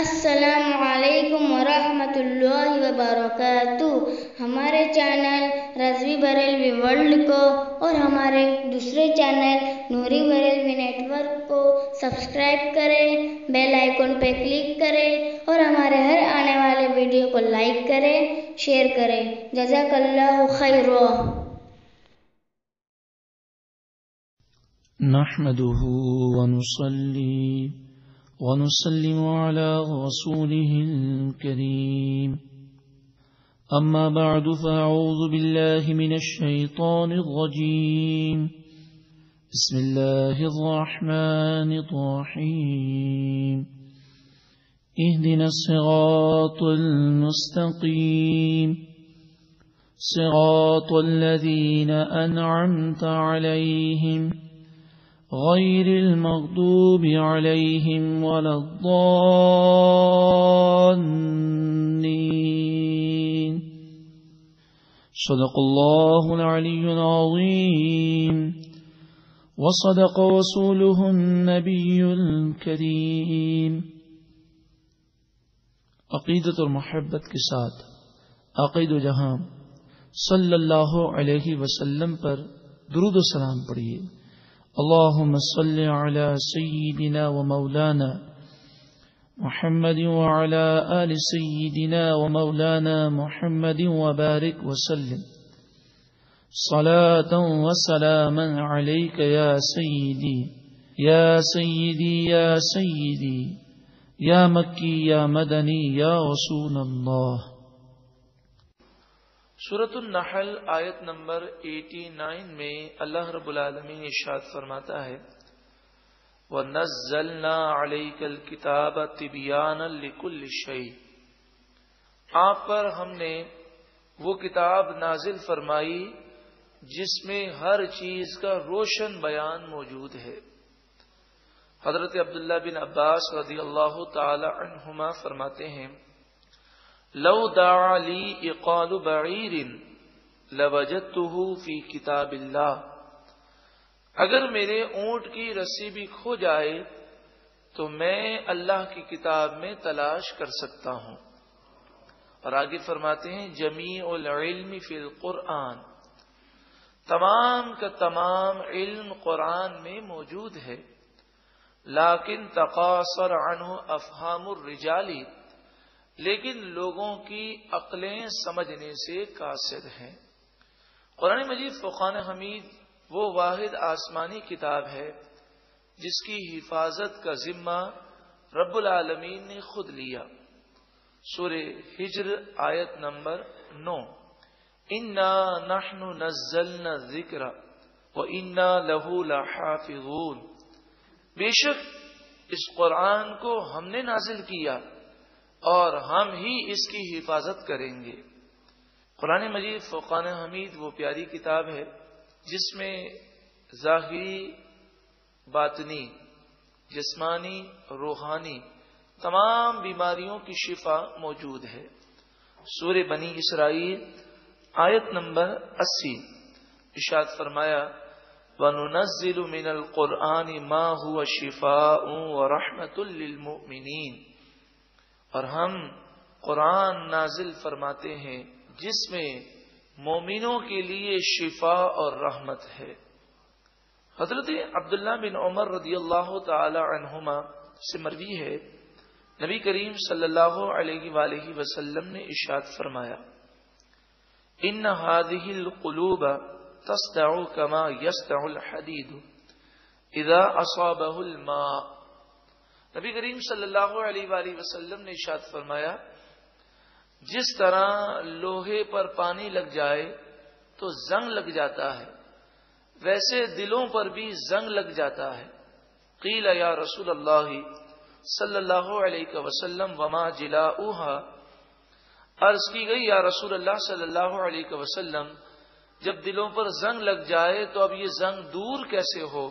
السلام علیکم ورحمۃ اللہ وبرکاتہ۔ ہمارے چینل رضوی بریلوی ورلڈ کو اور ہمارے دوسرے چینل نوری بریلوی نیٹ ورک کو سبسکرائب کریں، بیل آئیکن پہ کلک کریں اور ہمارے ہر آنے والے ویڈیو کو لائک کریں، شیئر کریں۔ جزاک اللہ خیر۔ نحمده ونسلم على رسوله الكريم، أما بعد فأعوذ بالله من الشيطان الرجيم، بسم الله الرحمن الرحيم، اهدنا الصراط المستقيم، صراط الذين أنعمت عليهم غير المغضوب عليهم ولا الضالين۔ صدق الله العلي العظيم وصدق رسوله النبي الكريم۔ عقیدت اور محبت کے ساتھ عقید و جہاں صلی اللہ علیہ وسلم پر درود و سلام پڑھیے۔ اللهم صل على سيدنا ومولانا محمد وعلى آل سيدنا ومولانا محمد وبارك وسلم صلاة وسلاما عليك يا سيدي يا سيدي يا سيدي يا مكي يا مدني يا رسول الله۔ سورۃ النحل آیت نمبر 89 میں اللہ رب العالمین ارشاد فرماتا ہے وَنَزَّلْنَا عَلَيْكَ الْكِتَابَ تِبْيَانًا لِكُلِّ شَيْءٍ، آپ پر ہم نے وہ کتاب نازل فرمائی جس میں ہر چیز کا روشن بیان موجود ہے۔ حضرت عبداللہ بن عباس رضی اللہ تعالی عنہما فرماتے ہیں لو دعا لی اقال بعیر لوجدته فی کتاب اللہ، اگر میرے اونٹ کی رسی بھی کھو جائے تو میں اللہ کی کتاب میں تلاش کر سکتا ہوں۔ اور آگے فرماتے ہیں جمیع العلم فی القرآن، تمام کا تمام علم قرآن میں موجود ہے، لیکن تقاصر عنہ افہام الرجال، لیکن لوگوں کی عقلیں سمجھنے سے قاصر ہیں۔ قرآن مجید فرقان حمید وہ واحد آسمانی کتاب ہے جس کی حفاظت کا ذمہ رب العالمین نے خود لیا۔ سورہ ہجر آیت نمبر 9، اِنَّا نَحْنُ نَزَّلْنَا الذِّكْرَ وَإِنَّا لَهُ لَحَافِظُونَ، بے شک اس قرآن کو ہم نے نازل کیا اور ہم ہی اس کی حفاظت کریں گے۔ قرآن مجید فرقان حمید وہ پیاری کتاب ہے جس میں ظاہری، باطنی، جسمانی، روحانی تمام بیماریوں کی شفا موجود ہے۔ سورہ بنی اسرائیل آیت نمبر 80 ارشاد فرمایا وَنُنَزِّلُ مِنَ الْقُرْآنِ مَا هُوَ شِفَاءٌ وَرَحْمَةٌ لِّلْمُؤْمِنِينَ، اور ہم قرآن نازل فرماتے ہیں جس میں مومنوں کے لیے شفا اور رحمت ہے۔ حضرت عبداللہ بن عمر رضی اللہ تعالی عنہما سے مروی ہے نبی کریم صلی اللہ علیہ وآلہ وسلم نے ارشاد فرمایا ان هذه القلوب تصدع كما يصدع الحديد اذا اصابه الماء، نبی کریم صلی اللہ علیہ وآلہ وسلم نے ارشاد فرمایا جس طرح لوہے پر پانی لگ جائے تو زنگ لگ جاتا ہے، ویسے دلوں پر بھی زنگ لگ جاتا ہے۔ قیل یا رسول اللہ صلی اللہ علیہ وسلم وما جلاؤها، عرض کی گئی یا رسول اللہ صلی اللہ علیہ وسلم جب دلوں پر زنگ لگ جائے تو اب یہ زنگ دور کیسے ہو؟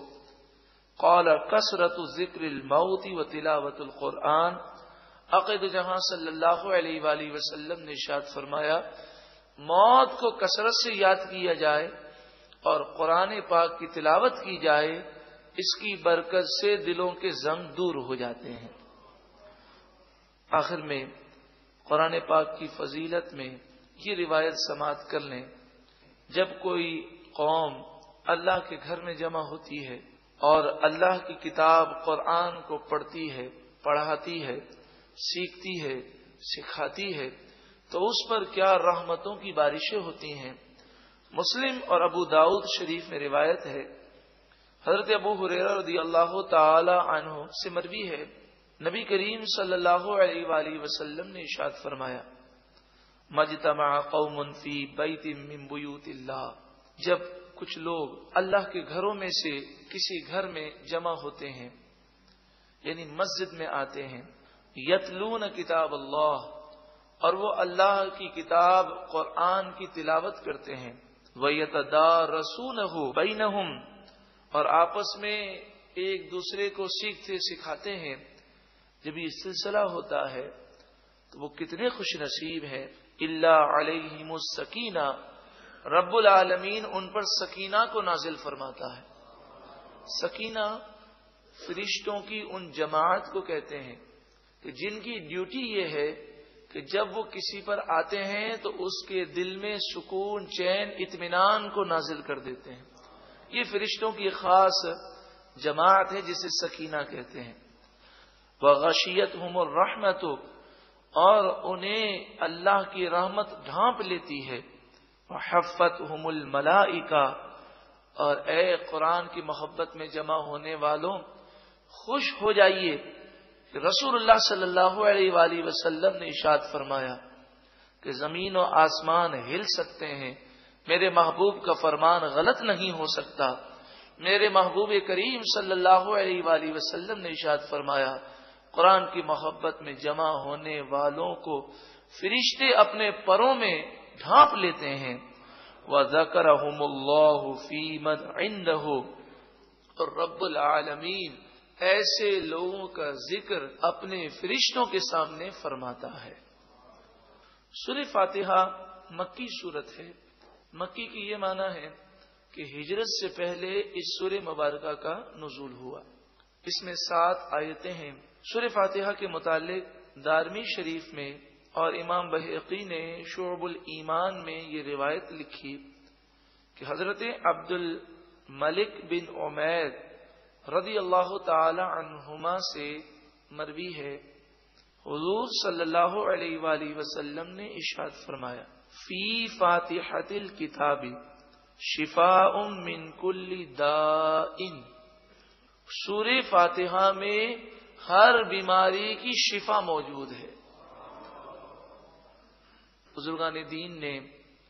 قال کثرت ذکر الموت و تلاوت القرآن، عقید جہاں صلی اللہ علیہ وآلہ وسلم نے ارشاد فرمایا موت کو کثرت سے یاد کیا جائے اور قرآن پاک کی تلاوت کی جائے، اس کی برکت سے دلوں کے زنگ دور ہو جاتے ہیں۔ آخر میں قرآن پاک کی فضیلت میں یہ روایت سماعت کر لیں، جب کوئی قوم اللہ کے گھر میں جمع ہوتی ہے اور اللہ کی کتاب قرآن کو پڑھتی ہے، پڑھاتی ہے، سیکھتی ہے، سکھاتی ہے، تو اس پر کیا رحمتوں کی بارشیں ہوتی ہیں۔ مسلم اور ابو داؤد شریف میں روایت ہے، حضرت ابو ہریرہ رضی اللہ تعالی عنہ سے مروی ہے، نبی کریم صلی اللہ علیہ وآلہ وسلم نے ارشاد فرمایا، مجتمع قوم فی بیت من بیوت اللہ، جب کچھ لوگ اللہ کے گھروں میں سے کسی گھر میں جمع ہوتے ہیں، یعنی مسجد میں آتے ہیں، یتلون کتاب اللہ، اور وہ اللہ کی کتاب قرآن کی تلاوت کرتے ہیں، وَيَتَدَارَسُونَهُ بَيْنَهُمْ، اور آپس میں ایک دوسرے کو سیکھتے سکھاتے ہیں۔ جب یہ سلسلہ ہوتا ہے تو وہ کتنے خوش نصیب ہیں۔ اللہ علیہم السکینہ، رب العالمین ان پر سکینہ کو نازل فرماتا ہے۔ سکینہ فرشتوں کی ان جماعت کو کہتے ہیں کہ جن کی ڈیوٹی یہ ہے کہ جب وہ کسی پر آتے ہیں تو اس کے دل میں سکون، چین، اطمینان کو نازل کر دیتے ہیں۔ یہ فرشتوں کی خاص جماعت ہے جسے سکینہ کہتے ہیں۔ وغشیتہم الرحمۃ، اور انہیں اللہ کی رحمت ڈھانپ لیتی ہے۔ وحفتہم الملائکہ، اور اے قرآن کی محبت میں جمع ہونے والوں خوش ہو جائیے کہ رسول اللہ صلی اللہ علیہ وآلہ وسلم نے ارشاد فرمایا کہ زمین و آسمان ہل سکتے ہیں، میرے محبوب کا فرمان غلط نہیں ہو سکتا۔ میرے محبوب کریم صلی اللہ علیہ وآلہ وسلم نے ارشاد فرمایا، قرآن کی محبت میں جمع ہونے والوں کو فرشتے اپنے پروں میں ڈھانپ لیتے ہیں۔ وَذَكَرَهُمُ اللَّهُ فِي مَنْ عِنْدَهُ، اور رب العالمین ایسے لوگوں کا ذکر اپنے فرشتوں کے سامنے فرماتا ہے۔ سورہ فاتحہ مکی سورت ہے۔ مکی کی یہ معنی ہے کہ ہجرت سے پہلے اس سورہ مبارکہ کا نزول ہوا۔ اس میں 7 آیتیں ہیں۔ سورہ فاتحہ کے متعلق دارمی شریف میں اور امام بہقی نے شعب الایمان میں یہ روایت لکھی کہ حضرت عبد الملک بن عمیر رضی اللہ تعالی عنہما سے مروی ہے، حضور صلی اللہ علیہ وآلہ وسلم نے ارشاد فرمایا، فی فاتحۃ الکتاب شفاء من کل داء، سورہ فاتحہ میں ہر بیماری کی شفا موجود ہے۔ بزرگان دین نے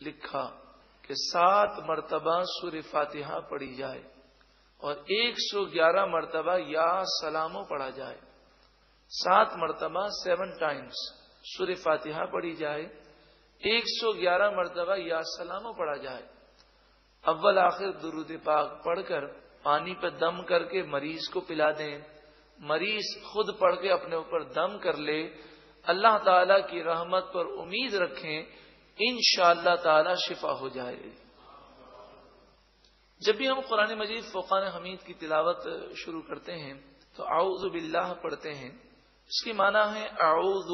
لکھا کہ 7 مرتبہ سورہ فاتحہ پڑھی جائے اور 111 مرتبہ یا سلامو پڑھا جائے۔ 7 مرتبہ 7 ٹائمز سورہ فاتحہ پڑھی جائے، 111 مرتبہ یا سلامو پڑھا جائے۔ اول آخر درود پاک پڑھ کر پانی پہ دم کر کے مریض کو پلا دیں، مریض خود پڑھ کے اپنے اوپر دم کر لے، اللہ تعالی کی رحمت پر امید رکھیں، انشاءاللہ تعالی شفا ہو جائے گی۔ جب بھی ہم قرآن مجید فرقان حمید کی تلاوت شروع کرتے ہیں تو اعوذ باللہ پڑھتے ہیں۔ اس کی معنی ہے اعوذ،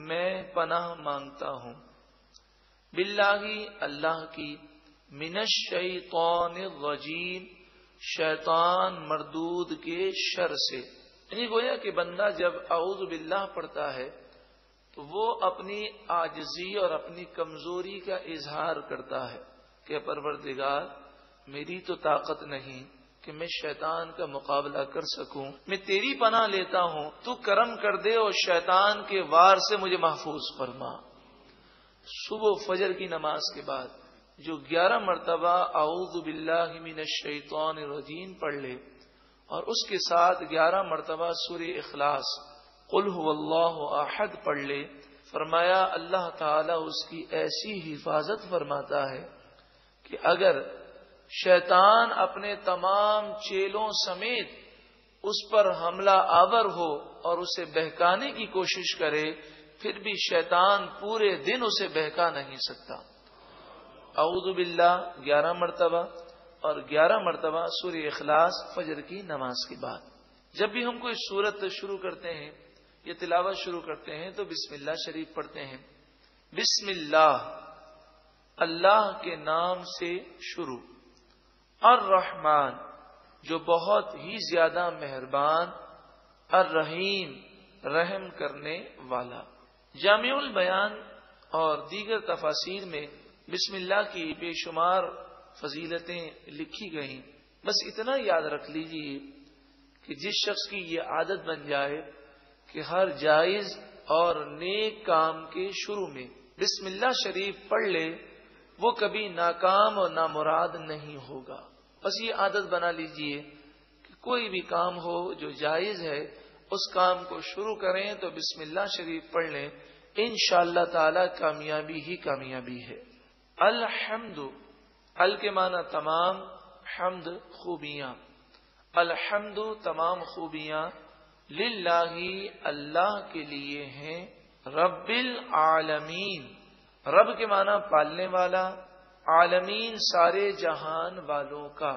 میں پناہ مانگتا ہوں، باللہ اللہ کی، من الشیطان الرجیم، شیطان مردود کے شر سے۔ یعنی گویا کہ بندہ جب اعوذ باللہ پڑھتا ہے تو وہ اپنی عاجزی اور اپنی کمزوری کا اظہار کرتا ہے کہ پروردگار میری تو طاقت نہیں کہ میں شیطان کا مقابلہ کر سکوں، میں تیری پناہ لیتا ہوں، تو کرم کر دے اور شیطان کے وار سے مجھے محفوظ فرما۔ صبح فجر کی نماز کے بعد جو 11 مرتبہ اعوذ باللہ من الشیطان الرجیم پڑھ لے اور اس کے ساتھ 11 مرتبہ سورہ اخلاص قل هو اللہ احد پڑھ لے، فرمایا اللہ تعالی اس کی ایسی حفاظت فرماتا ہے کہ اگر شیطان اپنے تمام چیلوں سمیت اس پر حملہ آور ہو اور اسے بہکانے کی کوشش کرے، پھر بھی شیطان پورے دن اسے بہکا نہیں سکتا۔ اعوذ باللہ 11 مرتبہ اور 11 مرتبہ سورہ اخلاص فجر کی نماز کے بعد۔ جب بھی ہم کوئی سورت شروع کرتے ہیں یہ تلاوت شروع کرتے ہیں تو بسم اللہ شریف پڑھتے ہیں. بسم اللہ، اللہ کے نام سے شروع. الرحمن، جو بہت ہی زیادہ مہربان. الرحیم، رحم کرنے والا. جامع البیان اور دیگر تفاسیر میں بسم اللہ کی بے شمار فضیلتیں لکھی گئیں. بس اتنا یاد رکھ لیجئے کہ جس شخص کی یہ عادت بن جائے کہ ہر جائز اور نیک کام کے شروع میں بسم اللہ شریف پڑھ لے، وہ کبھی ناکام اور نامراد نہیں ہوگا. بس یہ عادت بنا لیجئے کہ کوئی بھی کام ہو جو جائز ہے اس کام کو شروع کریں تو بسم اللہ شریف پڑھ لیں، انشاءاللہ تعالی کامیابی ہی کامیابی ہے. الحمد، ال کے معنی تمام، حمد خوبیاں. الحمد تمام خوبیاں، للہ اللہ کے لیے ہیں. رب العالمین، رب کے معنی پالنے والا، عالمین سارے جہان والوں کا.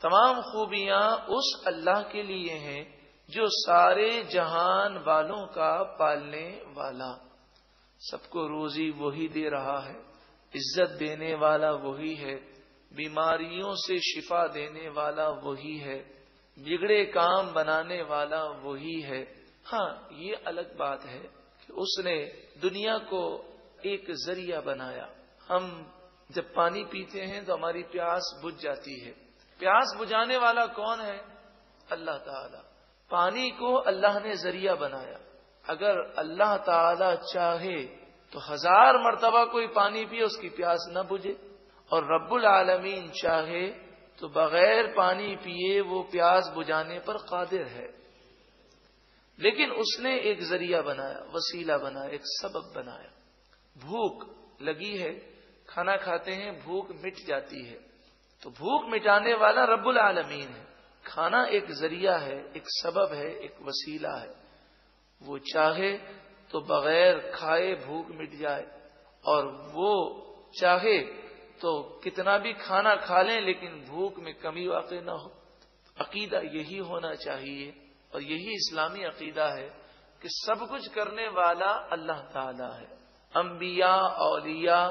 تمام خوبیاں اس اللہ کے لیے ہیں جو سارے جہان والوں کا پالنے والا. سب کو روزی وہی دے رہا ہے، عزت دینے والا وہی ہے، بیماریوں سے شفا دینے والا وہی ہے، بگڑے کام بنانے والا وہی ہے. ہاں، یہ الگ بات ہے کہ اس نے دنیا کو ایک ذریعہ بنایا. ہم جب پانی پیتے ہیں تو ہماری پیاس بجھ جاتی ہے. پیاس بجھانے والا کون ہے؟ اللہ تعالی. پانی کو اللہ نے ذریعہ بنایا. اگر اللہ تعالی چاہے تو 1000 مرتبہ کوئی پانی پیے اس کی پیاس نہ بجھے، اور رب العالمین چاہے تو بغیر پانی پیے وہ پیاس بجھانے پر قادر ہے. لیکن اس نے ایک ذریعہ بنایا، وسیلہ بنایا، ایک سبب بنایا. بھوک لگی ہے، کھانا کھاتے ہیں، بھوک مٹ جاتی ہے، تو بھوک مٹانے والا رب العالمین ہے. کھانا ایک ذریعہ ہے، ایک سبب ہے، ایک وسیلہ ہے. وہ چاہے تو بغیر کھائے بھوک مٹ جائے، اور وہ چاہے تو کتنا بھی کھانا کھا لیں لیکن بھوک میں کمی واقع نہ ہو. عقیدہ یہی ہونا چاہیے، اور یہی اسلامی عقیدہ ہے کہ سب کچھ کرنے والا اللہ تعالی ہے. انبیاء، اولیاء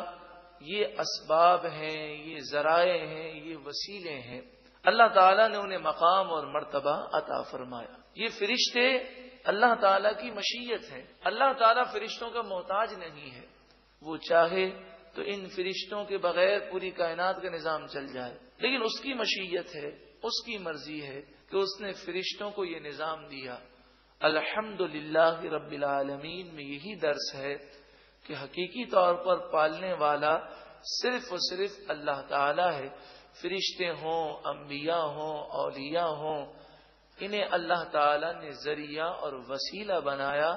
یہ اسباب ہیں، یہ ذرائع ہیں، یہ وسیلے ہیں. اللہ تعالیٰ نے انہیں مقام اور مرتبہ عطا فرمایا. یہ فرشتے اللہ تعالیٰ کی مشیت ہے. اللہ تعالیٰ فرشتوں کا محتاج نہیں ہے. وہ چاہے تو ان فرشتوں کے بغیر پوری کائنات کا نظام چل جائے، لیکن اس کی مشیت ہے، اس کی مرضی ہے کہ اس نے فرشتوں کو یہ نظام دیا. الحمدللہ رب العالمین میں یہی درس ہے کہ حقیقی طور پر پالنے والا صرف اور صرف اللہ تعالی ہے. فرشتے ہوں، انبیاء ہوں، اولیاء ہوں، انہیں اللہ تعالی نے ذریعہ اور وسیلہ بنایا.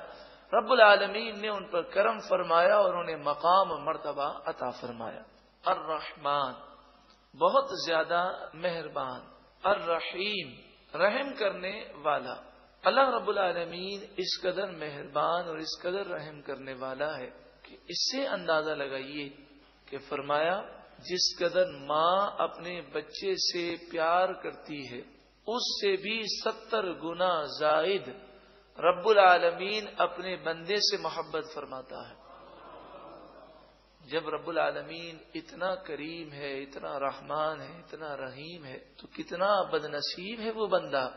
رب العالمین نے ان پر کرم فرمایا اور انہیں مقام و مرتبہ عطا فرمایا. الرحمن، بہت زیادہ مہربان. الرحیم، رحم کرنے والا. اللہ رب العالمین اس قدر مہربان اور اس قدر رحم کرنے والا ہے کہ اس سے اندازہ لگائیے کہ فرمایا جس قدر ماں اپنے بچے سے پیار کرتی ہے اس سے بھی 70 گنا زائد رب العالمین اپنے بندے سے محبت فرماتا ہے. جب رب العالمین اتنا کریم ہے، اتنا رحمان ہے، اتنا رحیم ہے، تو کتنا بدنصیب ہے وہ بندہ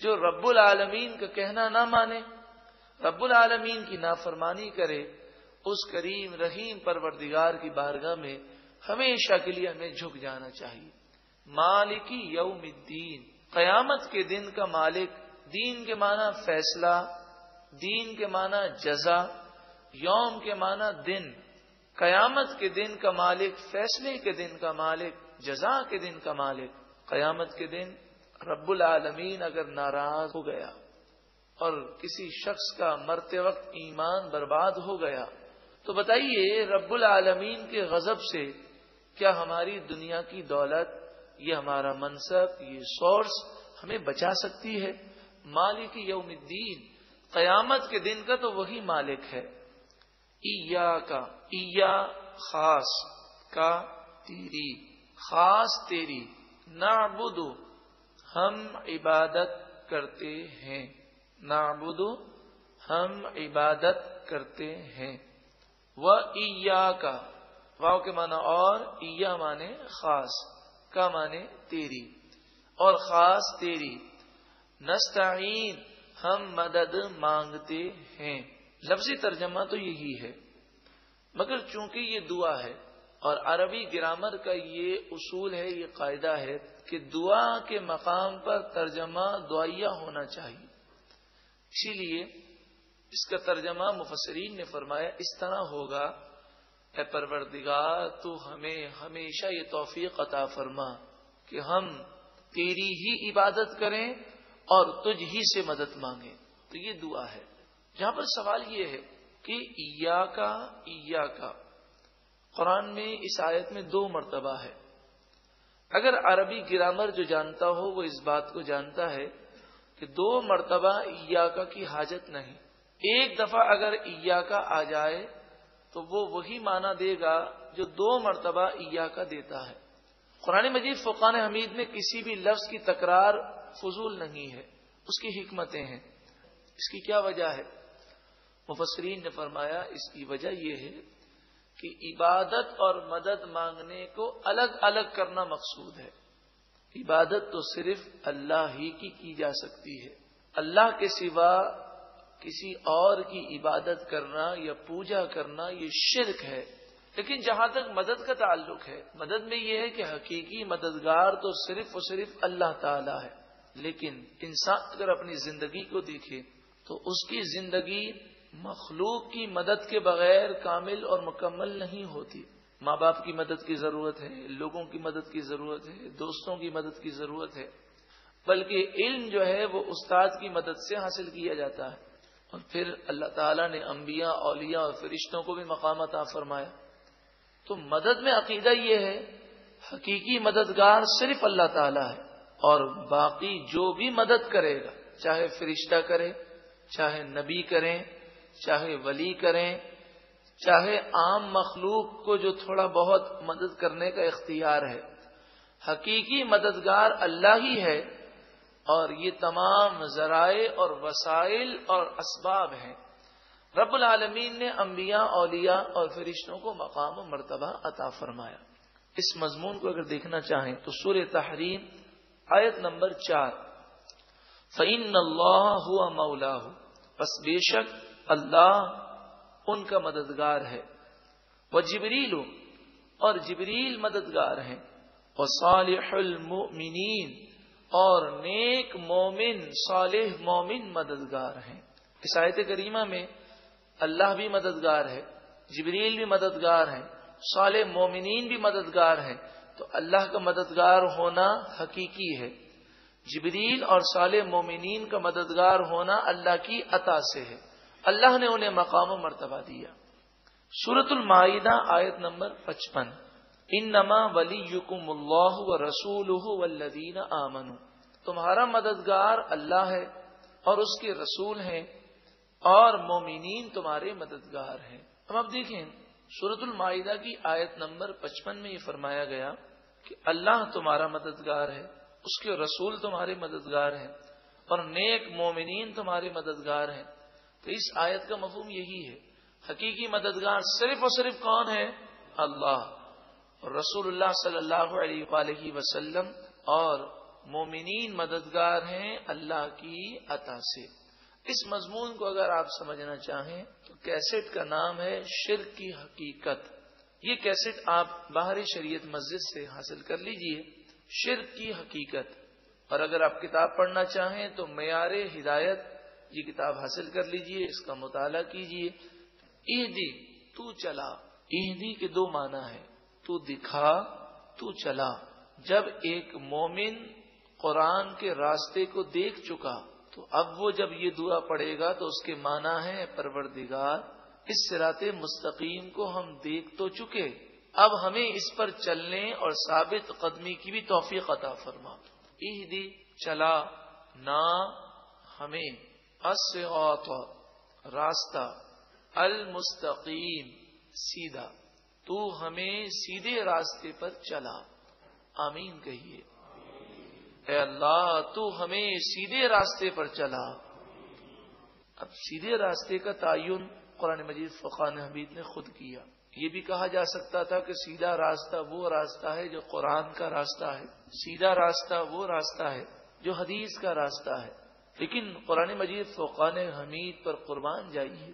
جو رب العالمین کا کہنا نہ مانے، رب العالمین کی نافرمانی کرے. اس کریم رحیم پروردگار کی بارگاہ میں ہمیشہ کے لیے ہمیں جھک جانا چاہیے. مالکی یوم الدین، قیامت کے دن کا مالک. دین کے معنی فیصلہ، دین کے معنی جزا، یوم کے معنی دن. قیامت کے دن کا مالک، فیصلے کے دن کا مالک، جزا کے دن کا مالک. قیامت کے دن رب العالمین اگر ناراض ہو گیا اور کسی شخص کا مرتے وقت ایمان برباد ہو گیا تو بتائیے رب العالمین کے غضب سے کیا ہماری دنیا کی دولت، یہ ہمارا منصب، یہ سورس ہمیں بچا سکتی ہے؟ مالک یوم الدین، قیامت کے دن کا تو وہی مالک ہے. ایا خاص کا تیری، خاص تیری. نعبد، ہم عبادت کرتے ہیں. نعبد، ہم عبادت کرتے ہیں. وَإِيَّاكَ واو کے معنی اور، اِيَّا معنی خاص، کا معنی تیری اور خاص تیری. نستعین ہم مدد مانگتے ہیں. لفظی ترجمہ تو یہی ہے، مگر چونکہ یہ دعا ہے اور عربی گرامر کا یہ اصول ہے، یہ قاعدہ ہے کہ دعا کے مقام پر ترجمہ دعائیہ ہونا چاہیے. اسی لیے اس کا ترجمہ مفسرین نے فرمایا اس طرح ہوگا: اے پروردگار تو ہمیں ہمیشہ یہ توفیق عطا فرما کہ ہم تیری ہی عبادت کریں اور تجھ ہی سے مدد مانگیں. تو یہ دعا ہے. جہاں پر سوال یہ ہے کہ ایاکا قرآن میں اس آیت میں 2 مرتبہ ہے. اگر عربی گرامر جو جانتا ہو وہ اس بات کو جانتا ہے کہ 2 مرتبہ ایاکا کی حاجت نہیں. ایک دفعہ اگر ایاکا آ جائے تو وہ وہی معنی دے گا جو 2 مرتبہ ایاکا دیتا ہے. قرآن مجید فرقان حمید میں کسی بھی لفظ کی تکرار فضول نہیں ہے، اس کی حکمتیں ہیں. اس کی کیا وجہ ہے؟ مفسرین نے فرمایا اس کی وجہ یہ ہے کہ عبادت اور مدد مانگنے کو الگ الگ کرنا مقصود ہے. عبادت تو صرف اللہ ہی کی جا سکتی ہے. اللہ کے سوا کسی اور کی عبادت کرنا یا پوجا کرنا یہ شرک ہے. لیکن جہاں تک مدد کا تعلق ہے، مدد میں یہ ہے کہ حقیقی مددگار تو صرف و صرف اللہ تعالی ہے. لیکن انسان اگر اپنی زندگی کو دیکھے تو اس کی زندگی مخلوق کی مدد کے بغیر کامل اور مکمل نہیں ہوتی. ماں باپ کی مدد کی ضرورت ہے، لوگوں کی مدد کی ضرورت ہے، دوستوں کی مدد کی ضرورت ہے. بلکہ علم جو ہے وہ استاد کی مدد سے حاصل کیا جاتا ہے. اور پھر اللہ تعالیٰ نے انبیاء، اولیاء اور فرشتوں کو بھی مقام عطا فرمایا. تو مدد میں عقیدہ یہ ہے حقیقی مددگار صرف اللہ تعالیٰ ہے، اور باقی جو بھی مدد کرے گا، چاہے فرشتہ کرے، چاہے نبی کریں، چاہے ولی کریں، چاہے عام مخلوق کو جو تھوڑا بہت مدد کرنے کا اختیار ہے، حقیقی مددگار اللہ ہی ہے. اور یہ تمام ذرائع اور وسائل اور اسباب ہیں. رب العالمین نے انبیاء، اولیاء اور فرشتوں کو مقام و مرتبہ عطا فرمایا. اس مضمون کو اگر دیکھنا چاہیں تو سورہ تحریم آیت نمبر 4، فَإِنَّ اللَّهَ هُوَ مَوْلَاهُ پس بے شک اللہ ان کا مددگار ہے. وَجِبْرِيلُ اور جبریل مددگار ہیں. وَصَالِحُ الْمُؤْمِنِينَ اور نیک مومن، صالح مومن مددگار ہیں. اس آیت کریمہ میں اللہ بھی مددگار ہے، جبریل بھی مددگار ہیں، صالح مومنین بھی مددگار ہیں. تو اللہ کا مددگار ہونا حقیقی ہے. جبریل اور صالح مومنین کا مددگار ہونا اللہ کی عطا سے ہے. اللہ نے انہیں مقام و مرتبہ دیا. سورۃ المائدہ آیت نمبر 55، انما ولیکم اللہ ورسولہ والذین آمنوا تمہارا مددگار اللہ ہے اور اس کے رسول ہیں اور مومنین تمہارے مددگار ہیں. اب دیکھیں سورۃ المائدہ کی آیت نمبر 55 میں یہ فرمایا گیا کہ اللہ تمہارا مددگار ہے، اس کے رسول تمہارے مددگار ہیں اور نیک مومنین تمہارے مددگار ہیں. تو اس آیت کا مفہوم یہی ہے حقیقی مددگار صرف اور صرف کون ہے؟ اللہ. اور رسول اللہ صلی اللہ علیہ وآلہ وسلم اور مومنین مددگار ہیں اللہ کی عطا سے. اس مضمون کو اگر آپ سمجھنا چاہیں تو کیسٹ کا نام ہے شرک کی حقیقت. یہ کیسٹ آپ باہر شریعت مسجد سے حاصل کر لیجئے، شرک کی حقیقت. اور اگر آپ کتاب پڑھنا چاہیں تو معیار ہدایت یہ کتاب حاصل کر لیجئے، اس کا مطالعہ کیجئے. اہدی تو چلا، اہدی کے 2 معنی ہیں، تو دکھا، تو چلا. جب ایک مومن قرآن کے راستے کو دیکھ چکا تو اب وہ جب یہ دعا پڑھے گا تو اس کے معنی ہے پروردگار اس صراط مستقیم کو ہم دیکھ تو چکے، اب ہمیں اس پر چلنے اور ثابت قدمی کی بھی توفیق عطا فرما. اہدی چلا نا ہمیں، الصراط راستہ، المستقیم سیدھا، تو ہمیں سیدھے راستے پر چلا. آمین کہیے. اے اللہ تو ہمیں سیدھے راستے پر چلا. اب سیدھے راستے کا تعین قرآن مجید فقان حمید نے خود کیا. یہ بھی کہا جا سکتا تھا کہ سیدھا راستہ وہ راستہ ہے جو قرآن کا راستہ ہے، سیدھا راستہ وہ راستہ ہے جو حدیث کا راستہ ہے. لیکن قرآن مجید فقان حمید پر قربان جائیے.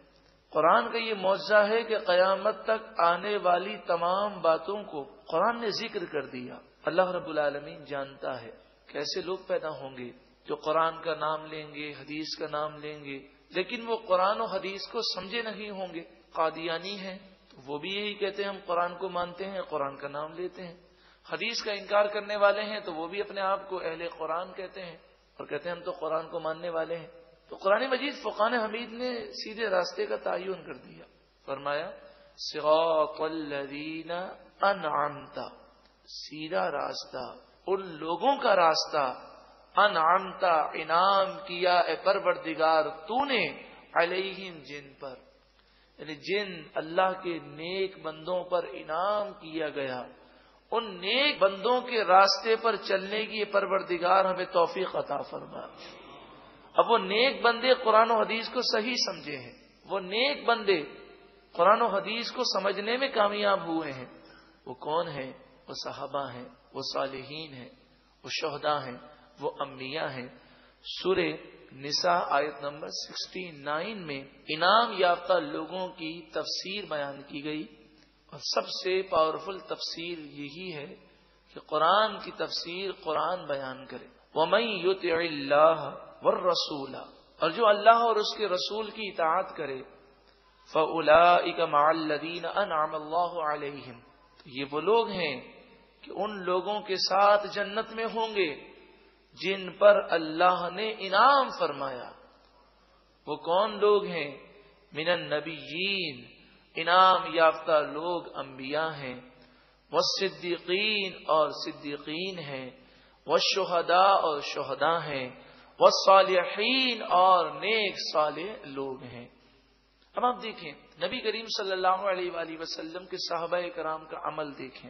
قرآن کا یہ معجزہ ہے کہ قیامت تک آنے والی تمام باتوں کو قرآن نے ذکر کر دیا. اللہ رب العالمین جانتا ہے کیسے لوگ پیدا ہوں گے جو قرآن کا نام لیں گے، حدیث کا نام لیں گے، لیکن وہ قرآن و حدیث کو سمجھے نہیں ہوں گے. قادیانی ہیں تو وہ بھی یہی کہتے ہیں ہم قرآن کو مانتے ہیں، قرآن کا نام لیتے ہیں. حدیث کا انکار کرنے والے ہیں تو وہ بھی اپنے آپ کو اہل قرآن کہتے ہیں اور کہتے ہیں ہم تو قرآن کو ماننے والے ہیں. تو قرآن مجید فقان حمید نے سیدھے راستے کا تعین کر دیا. فرمایا صراط الذین انعمت، سیدھا راستہ ان لوگوں کا راستہ، انعمت انعام کیا اے پروردگار تو نے، علیہم جن پر، یعنی جن اللہ کے نیک بندوں پر انعام کیا گیا، ان نیک بندوں کے راستے پر چلنے کی یہ پروردگار ہمیں توفیق عطا فرما. اب وہ نیک بندے قرآن و حدیث کو صحیح سمجھے ہیں، وہ نیک بندے قرآن و حدیث کو سمجھنے میں کامیاب ہوئے ہیں. وہ کون ہیں؟ وہ صحابہ ہیں، وہ صالحین ہیں، وہ شہداء ہیں، وہ انبیاء ہیں. سورہ نساء آیت نمبر 69 میں انعام یافتہ لوگوں کی تفسیر بیان کی گئی، اور سب سے پاورفل تفسیر یہی ہے کہ قرآن کی تفسیر قرآن بیان کرے. وَمَن يُطِعِ اللَّهَ وَالرَّسُولَ، اور جو اللہ اور اس کے رسول کی اطاعت کرے، فَأُولَئِكَ مَعَ الَّذِينَ أَنْعَمَ اللَّهُ عَلَيْهِمْ، تو یہ وہ لوگ ہیں کہ ان لوگوں کے ساتھ جنت میں ہوں گے جن پر اللہ نے انعام فرمایا. وہ کون لوگ ہیں؟ من النبیین، انعام یافتہ لوگ انبیاء ہیں، والصدیقین اور صدیقین ہیں، والشہداء اور شہداء ہیں، والصالحین اور نیک صالح لوگ ہیں. اب آپ دیکھیں نبی کریم صلی اللہ علیہ وآلہ وسلم کے صحابہ کرام کا عمل دیکھیں.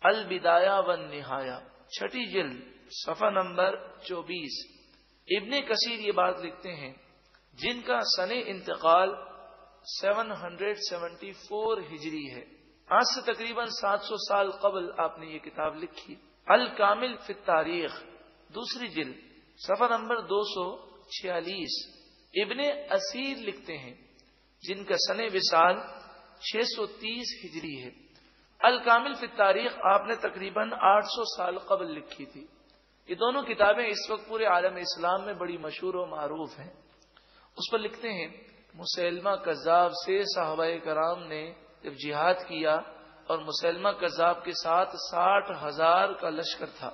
البدایہ والنہایہ، 6 جلد، صفحہ نمبر 24. ابن کثیر یہ بات لکھتے ہیں، جن کا سن انتقال 774 ہجری ہے، آج سے تقریباً 700 سال قبل آپ نے یہ کتاب لکھی. الکامل فی التاریخ، 2 جلد، صفحہ نمبر 246. ابن اسیر لکھتے ہیں، جن کا سن وصال 630 ہجری ہے. الکامل فی التاریخ آپ نے تقریباً 800 سال قبل لکھی تھی. یہ دونوں کتابیں اس وقت پورے عالم اسلام میں بڑی مشہور و معروف ہیں. اس پر لکھتے ہیں مسیلمہ کذاب سے صحابہ کرام نے جب جہاد کیا اور مسیلمہ کذاب کے ساتھ 60,000 کا لشکر تھا.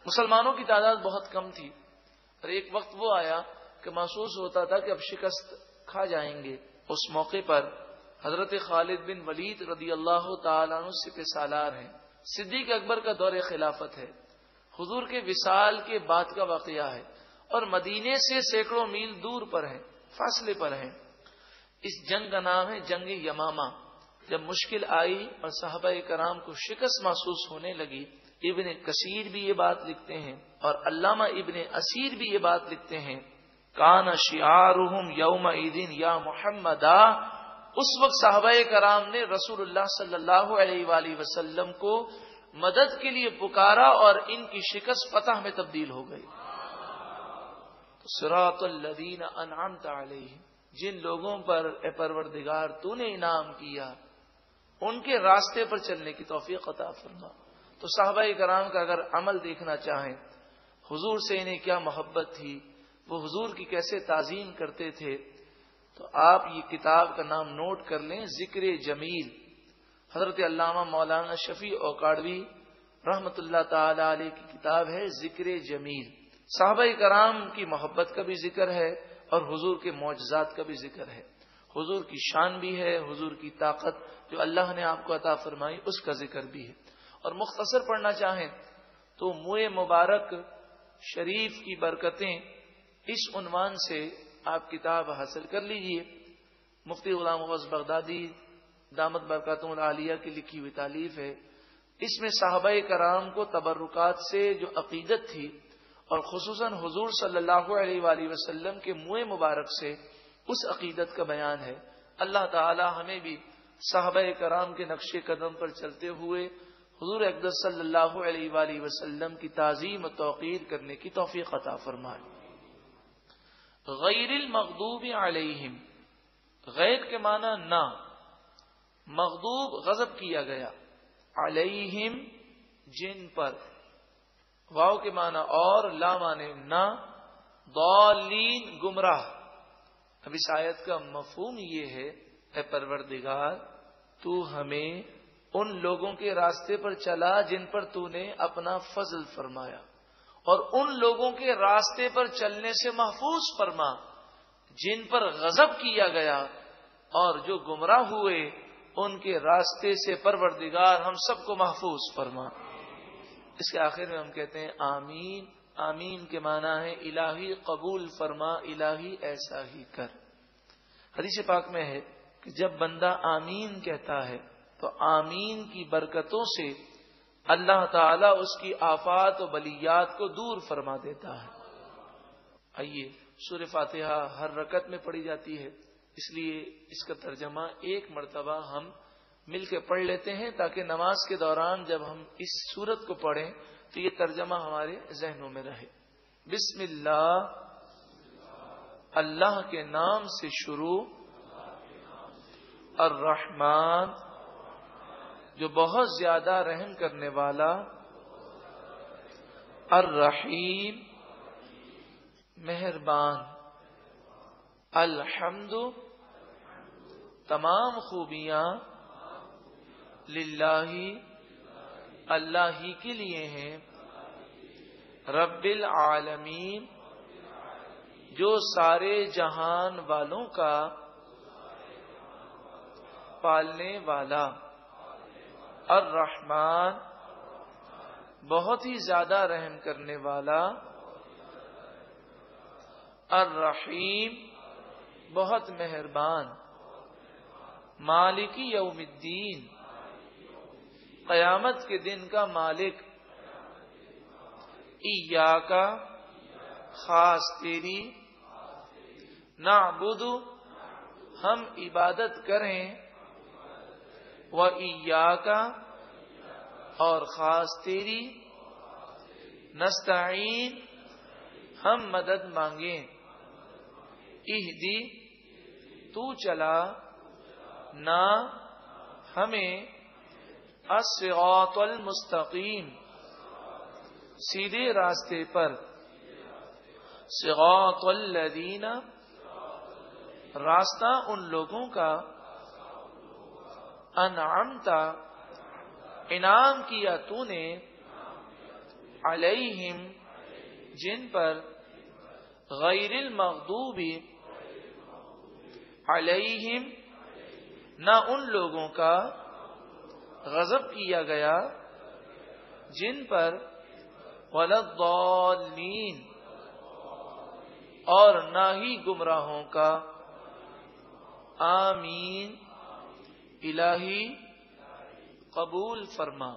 مسلمانوں کی تعداد بہت کم تھی اور ایک وقت وہ آیا کہ محسوس ہوتا تھا کہ اب شکست کھا جائیں گے. اس موقع پر حضرت خالد بن ولید رضی اللہ تعالیٰ عنہ سپہ سالار ہیں. صدیق اکبر کا دور خلافت ہے، حضور کے وصال کے بعد کا واقعہ ہے، اور مدینے سے سینکڑوں میل دور پر ہیں، فاصلے پر ہیں. اس جنگ کا نام ہے جنگ یمامہ. جب مشکل آئی اور صحابہ کرام کو شکست محسوس ہونے لگی، ابن کثیر بھی یہ بات لکھتے ہیں اور علامہ ابن اسیر بھی یہ بات لکھتے ہیں، کان شعارہم یومئذ یا محمدا. اس وقت صحابہ کرام نے رسول اللہ صلی اللہ علیہ وآلہ وسلم کو مدد کے لیے پکارا اور ان کی شکست فتح میں تبدیل ہو گئی. صراط الذین انعمت علیہم، جن لوگوں پر اے پروردگار تو نے انعام کیا ان کے راستے پر چلنے کی توفیق عطا فرما. تو صحابہ کرام کا اگر عمل دیکھنا چاہیں، حضور سے انہیں کیا محبت تھی، وہ حضور کی کیسے تعظیم کرتے تھے، تو آپ یہ کتاب کا نام نوٹ کر لیں، ذکر جمیل. حضرت علامہ مولانا شفیع اوکاڑوی رحمت اللہ تعالی علیہ کی کتاب ہے ذکر جمیل. صحابہ کرام کی محبت کا بھی ذکر ہے اور حضور کے معجزات کا بھی ذکر ہے. حضور کی شان بھی ہے، حضور کی طاقت جو اللہ نے آپ کو عطا فرمائی اس کا ذکر بھی ہے. اور مختصر پڑھنا چاہیں تو منہ مبارک شریف کی برکتیں، اس عنوان سے آپ کتاب حاصل کر لیجئے. مفتی غلام غوث بغدادی دامت برکاتہم العالیہ کی لکھی ہوئی تالیف ہے. اس میں صحابہ کرام کو تبرکات سے جو عقیدت تھی اور خصوصاً حضور صلی اللہ علیہ وآلہ وسلم کے منہ مبارک سے اس عقیدت کا بیان ہے۔ اللہ تعالی ہمیں بھی صحابہ کرام کے نقش قدم پر چلتے ہوئے حضور اقدس صلی اللہ علیہ وآلہ وسلم کی تعظیم و توقیر کرنے کی توفیق عطا فرمائے۔ غیر المغضوب علیہم، غیر کے معنی نہ، مغضوب غضب کیا گیا، علیہم جن پر، واو کے معنی اور، لا معنی نہ، ضالین گمراہ۔ اب اس آیت کا مفہوم یہ ہے، اے پروردگار تو ہمیں ان لوگوں کے راستے پر چلا جن پر تو نے اپنا فضل فرمایا، اور ان لوگوں کے راستے پر چلنے سے محفوظ فرما جن پر غضب کیا گیا، اور جو گمراہ ہوئے ان کے راستے سے پروردگار ہم سب کو محفوظ فرما۔ اس کے آخر میں ہم کہتے ہیں آمین۔ آمین کے معنی ہے الہی قبول فرما، الہی ایسا ہی کر۔ حدیث پاک میں ہے کہ جب بندہ آمین کہتا ہے تو آمین کی برکتوں سے اللہ تعالیٰ اس کی آفات و بلیات کو دور فرما دیتا ہے۔ آئیے، سورہ فاتحہ ہر رکعت میں پڑھی جاتی ہے، اس لیے اس کا ترجمہ ایک مرتبہ ہم مل کے پڑھ لیتے ہیں تاکہ نماز کے دوران جب ہم اس سورت کو پڑھیں تو یہ ترجمہ ہمارے ذہنوں میں رہے۔ بسم اللہ، اللہ کے نام سے شروع، الرحمن جو بہت زیادہ رحم کرنے والا، الرحیم مہربان، الحمد تمام خوبیاں، للہ اللہ ہی کے لیے ہیں، رب العالمین جو سارے جہان والوں کا پالنے والا، الرحمن بہت ہی زیادہ رحم کرنے والا، الرحیم بہت مہربان، مالک یوم الدین قیامت کے دن کا مالک، ایاک خاص تیری، نعبد ہم عبادت کریں، و ایاک اور خاص تیری، نستعین ہم مدد مانگیں، اہدی تو چلا، نا ہمیں، الصراط المستقیم سیدھے راستے پر، صراط الذین راستہ ان لوگوں کا، انعمت انعام کیا تو نے، علیہم جن پر، غیر المغضوب علیہم نہ ان لوگوں کا غضب کیا گیا جن پر، ولا الضالین اور نہ ہی گمراہوں کا، آمین الہی قبول فرما۔